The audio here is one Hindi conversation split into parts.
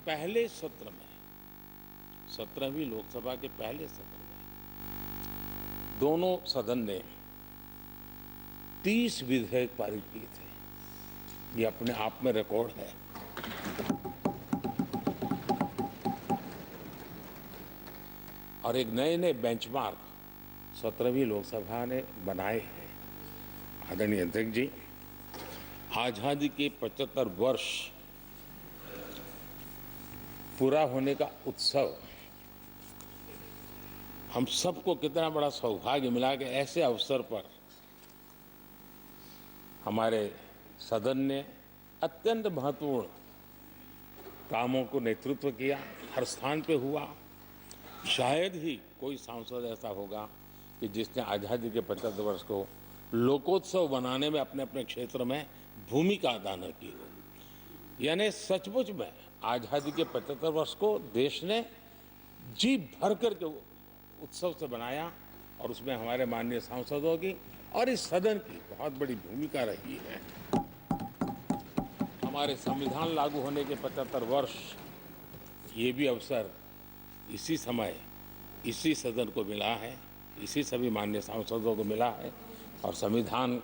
पहले सत्र में 17वीं लोकसभा के पहले सत्र में दोनों सदन ने 30 विधेयक पारित किए थे। ये अपने आप में रिकॉर्ड है। और एक नए नए बेंचमार्क 17वीं लोकसभा ने बनाए हैं। आदरणीय अध्यक्ष जी, आजादी के 75 वर्ष पूरा होने का उत्सव हम सबको कितना बड़ा सौभाग्य मिला कि ऐसे अवसर पर हमारे सदन ने अत्यंत महत्वपूर्ण कामों को नेतृत्व किया। हर स्थान पे हुआ। शायद ही कोई सांसद ऐसा होगा कि जिसने आज़ादी के 75 वर्ष को लोकोत्सव बनाने में अपने अपने क्षेत्र में भूमिका अदा न की हो। यानी सचमुच में आज़ादी के 75 वर्ष को देश ने जी भर कर के उत्सव से बनाया और उसमें हमारे माननीय सांसदों की और इस सदन की बहुत बड़ी भूमिका रही है। हमारे संविधान लागू होने के 75 वर्ष, ये भी अवसर इसी समय इसी सदन को मिला है, इसी सभी माननीय सांसदों को मिला है। और संविधान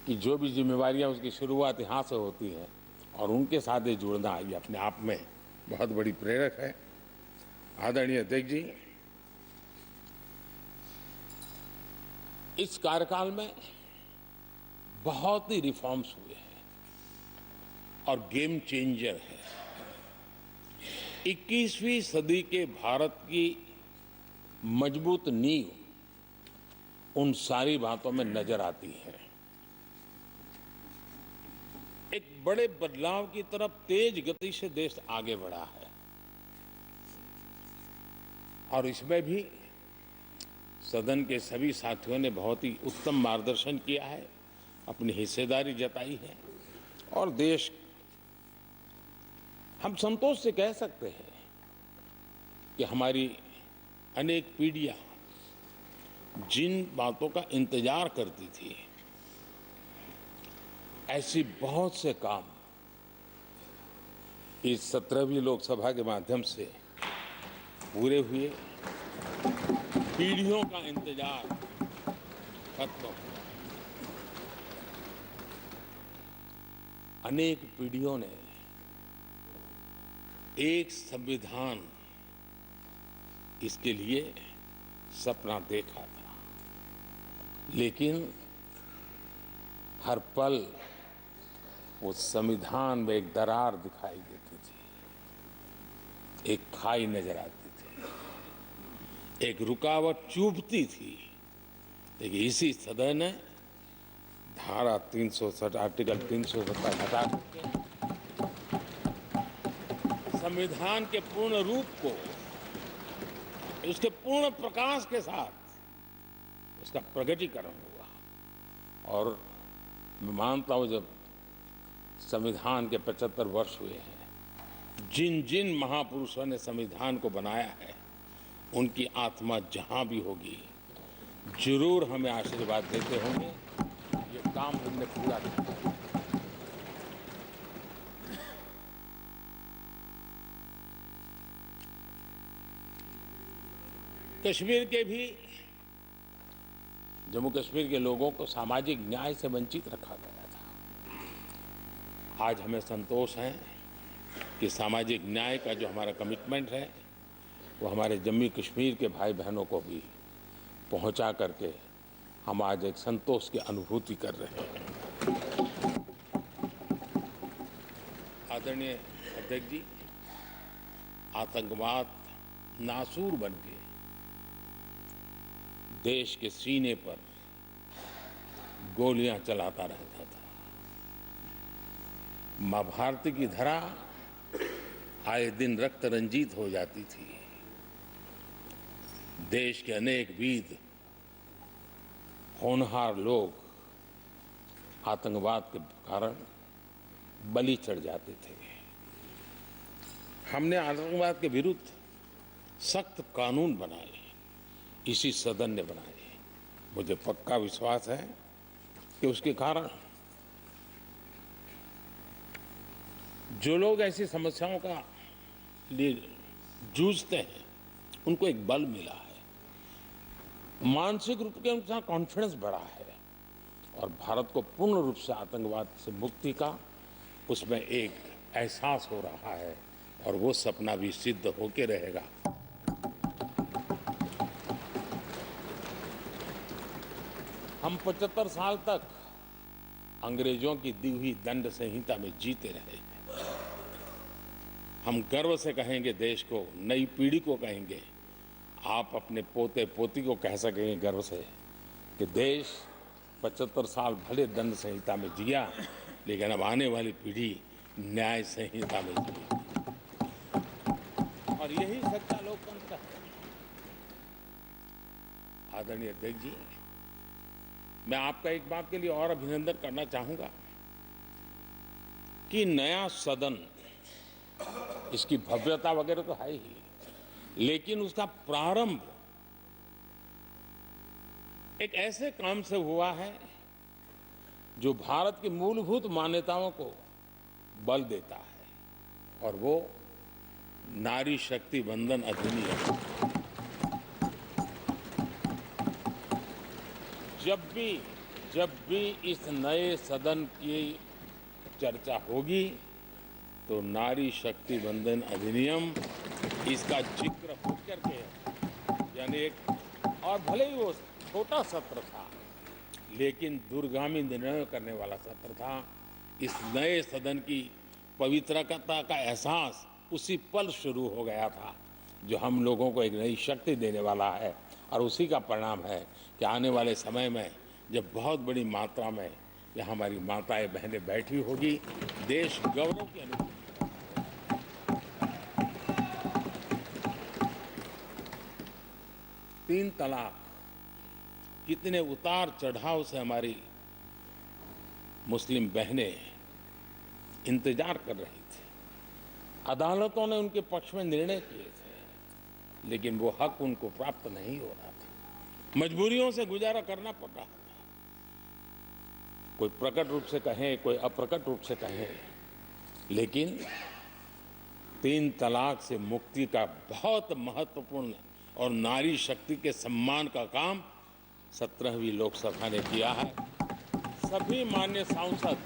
की जो भी जिम्मेवारियां उसकी शुरुआत यहाँ से होती है और उनके साथ ये जुड़ना ये अपने आप में बहुत बड़ी प्रेरक है। आदरणीय अध्यक्ष जी, इस कार्यकाल में बहुत ही रिफॉर्म्स हुए हैं और गेम चेंजर है। 21वीं सदी के भारत की मजबूत नींव उन सारी बातों में नजर आती है। एक बड़े बदलाव की तरफ तेज गति से देश आगे बढ़ा है और इसमें भी सदन के सभी साथियों ने बहुत ही उत्तम मार्गदर्शन किया है, अपनी हिस्सेदारी जताई है और देश, हम संतोष से कह सकते हैं कि हमारी अनेक पीढ़ियां जिन बातों का इंतजार करती थी, ऐसी बहुत से काम इस 17वीं लोकसभा के माध्यम से पूरे हुए। पीढ़ियों का इंतजार खत्म हुआ। अनेक पीढ़ियों ने एक संविधान इसके लिए सपना देखा था, लेकिन हर पल उस संविधान में एक दरार दिखाई देती थी, एक खाई नजर आती थी, एक रुकावट चुभती थी। लेकिन इसी सदन ने धारा 360 आर्टिकल 370 हटा करके संविधान के पूर्ण रूप को उसके पूर्ण प्रकाश के साथ उसका प्रकटीकरण हुआ। और मैं मानता हूं, जब संविधान के 75 वर्ष हुए हैं, जिन जिन महापुरुषों ने संविधान को बनाया है, उनकी आत्मा जहां भी होगी जरूर हमें आशीर्वाद देते होंगे ये काम हमने पूरा किया। कश्मीर के भी, जम्मू कश्मीर के लोगों को सामाजिक न्याय से वंचित रखा गया था। आज हमें संतोष है कि सामाजिक न्याय का जो हमारा कमिटमेंट है वो हमारे जम्मू कश्मीर के भाई बहनों को भी पहुंचा करके हम आज एक संतोष की अनुभूति कर रहे हैं। आदरणीय अध्यक्ष जी, आतंकवाद नासूर बनके देश के सीने पर गोलियां चलाता रहता था। मां भारती की धरा आए दिन रक्त रंजित हो जाती थी। देश के अनेक वीर होनहार लोग आतंकवाद के कारण बलि चढ़ जाते थे। हमने आतंकवाद के विरुद्ध सख्त कानून बनाए, इसी सदन ने बनाए। मुझे पक्का विश्वास है कि उसके कारण जो लोग ऐसी समस्याओं का लिए जूझते हैं उनको एक बल मिला है, मानसिक रूप के उनका कॉन्फिडेंस बढ़ा है और भारत को पूर्ण रूप से आतंकवाद से मुक्ति का उसमें एक एहसास हो रहा है और वो सपना भी सिद्ध होके रहेगा। हम 75 साल तक अंग्रेजों की दी हुई दंड संहिता में जीते रहे। हम गर्व से कहेंगे देश को, नई पीढ़ी को कहेंगे, आप अपने पोते पोती को कह सकेंगे गर्व से कि देश 75 साल भले दंड संहिता में जिया, लेकिन अब आने वाली पीढ़ी न्याय संहिता में जिएगी और यही सच्चा लोकतंत्र है। आदरणीय अध्यक्ष जी, मैं आपका एक बात के लिए और अभिनंदन करना चाहूंगा कि नया सदन, इसकी भव्यता वगैरह तो है ही, लेकिन उसका प्रारंभ एक ऐसे काम से हुआ है जो भारत की मूलभूत मान्यताओं को बल देता है और वो नारी शक्ति वंदन अधिनियम। जब भी इस नए सदन की चर्चा होगी तो नारी शक्ति वंदन अधिनियम इसका जिक्र होकर के, यानी एक, और भले ही वो छोटा सत्र था लेकिन दूरगामी निर्णय करने वाला सत्र था। इस नए सदन की पवित्रता का एहसास उसी पल शुरू हो गया था जो हम लोगों को एक नई शक्ति देने वाला है और उसी का परिणाम है कि आने वाले समय में जब बहुत बड़ी मात्रा में यहाँ हमारी माताएं बहनें बैठी होगी, देश गौरव की अनुभूति। 3 तलाक कितने उतार चढ़ाव से हमारी मुस्लिम बहनें इंतजार कर रही थी। अदालतों ने उनके पक्ष में निर्णय किए थे, लेकिन वो हक उनको प्राप्त नहीं हो रहा था। मजबूरियों से गुजारा करना पड़ रहा था। कोई प्रकट रूप से कहें, कोई अप्रकट रूप से कहें, लेकिन 3 तलाक से मुक्ति का बहुत महत्वपूर्ण और नारी शक्ति के सम्मान का काम 17वीं लोकसभा ने किया है। सभी मान्य सांसद,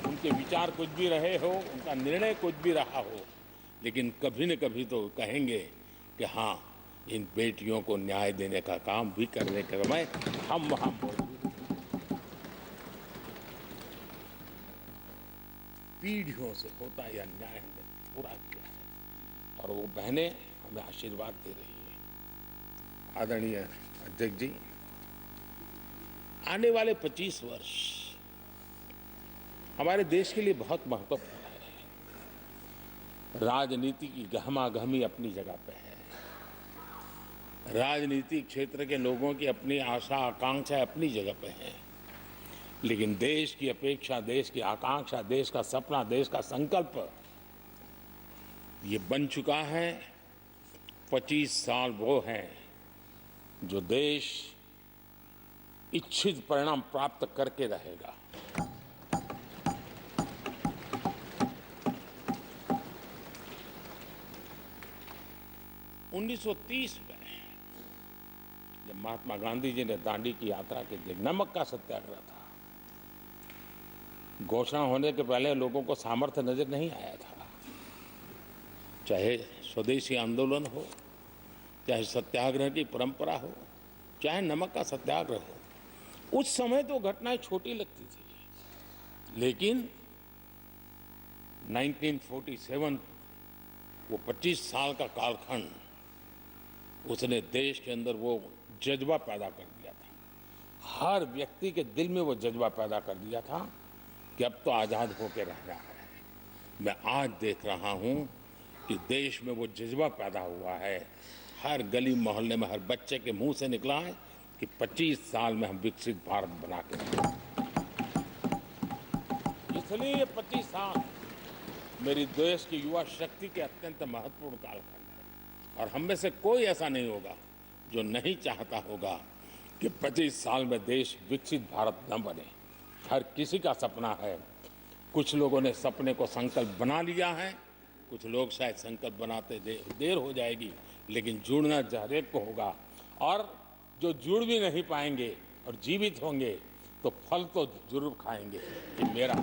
उनके विचार कुछ भी रहे हो, उनका निर्णय कुछ भी रहा हो, लेकिन कभी न कभी तो कहेंगे कि हाँ, इन बेटियों को न्याय देने का काम भी करने के समय हम वहां मौजूद। पीढ़ियों से होता यह न्याय हमने पूरा किया है और वो बहनें हमें आशीर्वाद दे रही है। आदरणीय अध्यक्ष जी, आने वाले 25 वर्ष हमारे देश के लिए बहुत महत्वपूर्ण है। राजनीति की गहमागहमी अपनी जगह पे है, राजनीतिक क्षेत्र के लोगों की अपनी आशा आकांक्षा अपनी जगह पे है, लेकिन देश की अपेक्षा, देश की आकांक्षा, देश का सपना, देश का संकल्प ये बन चुका है। 25 साल वो हैं जो देश इच्छित परिणाम प्राप्त करके रहेगा। उन्नीस 1930 में जब महात्मा गांधी जी ने दांडी की यात्रा की थी, नमक का सत्याग्रह था। घोषणा होने के पहले लोगों को सामर्थ्य नजर नहीं आया था। चाहे स्वदेशी आंदोलन हो, चाहे सत्याग्रह की परंपरा हो, चाहे नमक का सत्याग्रह हो, उस समय तो घटनाएं छोटी लगती थी, लेकिन 1947 वो 25 साल का कालखंड, उसने देश के अंदर वो जज्बा पैदा कर दिया था। हर व्यक्ति के दिल में वो जज्बा पैदा कर दिया था कि अब तो आज़ाद होकर रहना है। मैं आज देख रहा हूं कि देश में वो जज्बा पैदा हुआ है। हर गली मोहल्ले में हर बच्चे के मुंह से निकला है कि 25 साल में हम विकसित भारत बना के रहेंगे। इसलिए ये 25 साल मेरी देश की युवा शक्ति के अत्यंत महत्वपूर्ण कालखंड है और हम में से कोई ऐसा नहीं होगा जो नहीं चाहता होगा कि 25 साल में देश विकसित भारत न बने। हर किसी का सपना है कुछ लोगों ने सपने को संकल्प बना लिया है, कुछ लोग शायद संकल्प बनाते देर हो जाएगी, लेकिन जुड़ना हर एक को होगा। और जो जुड़ भी नहीं पाएंगे और जीवित होंगे तो फल तो जरूर खाएंगे। ये मेरा